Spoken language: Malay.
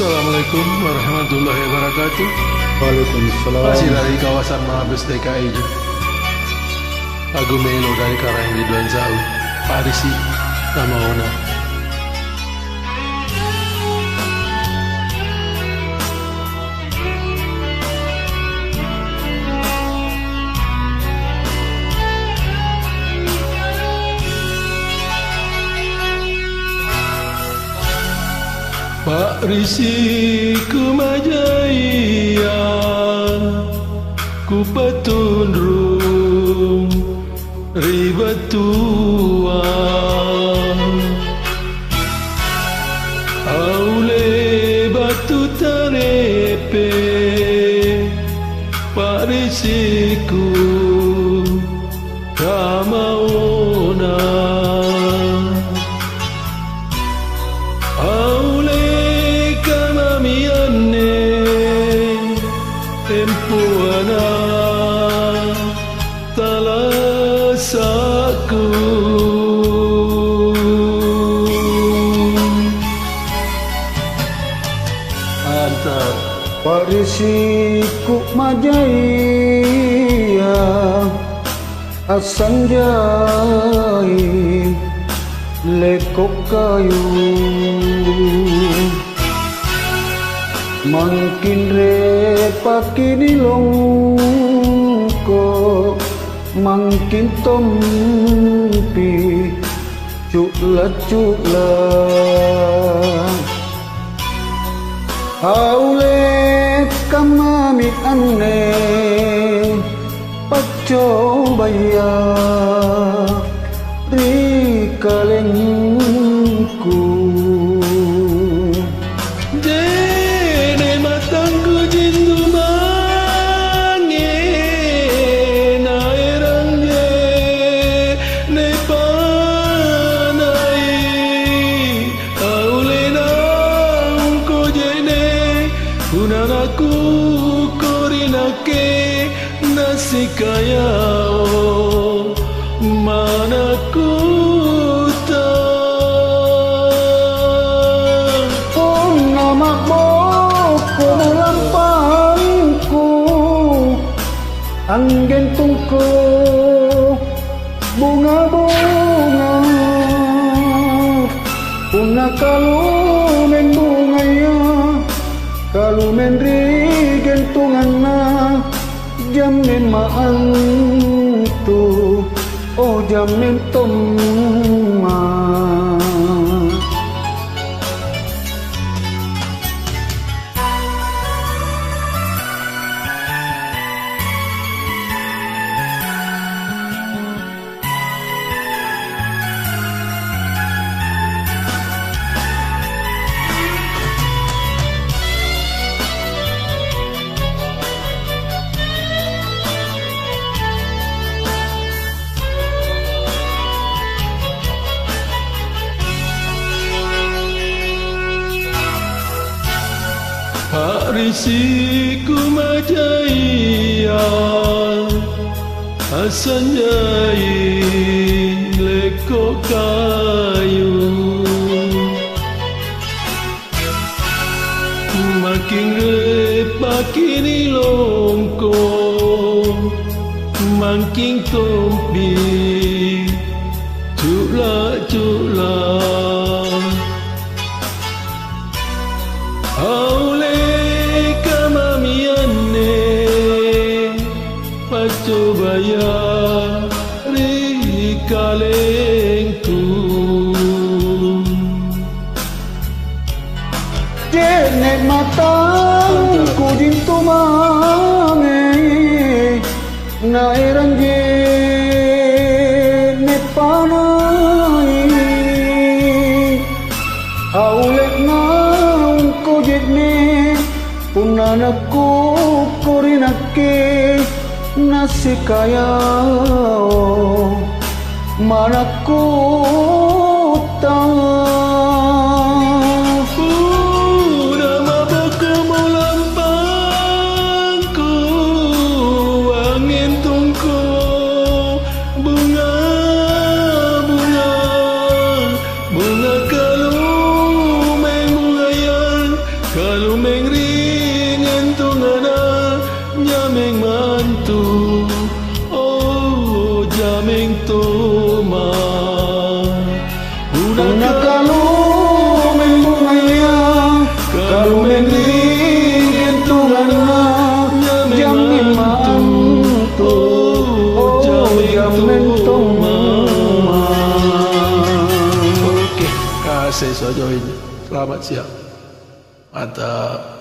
Assalamualaikum warahmatullahi wabarakatuh. Waalaikumsalam. Masih dari kawasan Mabes DKI. Lagu Melo dari Karang Ridwan Zau, Pak Risi, nama Ona. Pak Risi kumajaya, ku petunrung ribatua, aule batu tarepe, Pak Risiku kamauna. Tempuana talasaku antar Parisiku majaya asanjai lekok kayu makin repakini longko makin tompi cukla aule kamami anne pacobaya rikalengku Unanaku korinake nasikayao manaku ta nama boko mulampangku anggen tungku bunga-bunga punna kalumen bungaya kalumen rigentunganna jamin maantu oh jamin tomma Pak Risi kumajaya asanjai lekok kayu makin repakini longko makin tompi cukla aule kamamiane pacobaya rikalengku Jenek matangku dintumange nairan jenek panai aulek naungko jetne punanaku korinake nasikayao manaku tahu bunga kalumen bungayan Kalau mengring entungana nyameng mantu, oh jameng toma. Una kalau membungaya, kalau mengring entungana nyameng mantu, oh jameng toma. Okey, kasih saja ini. Selamat siang. Mantap.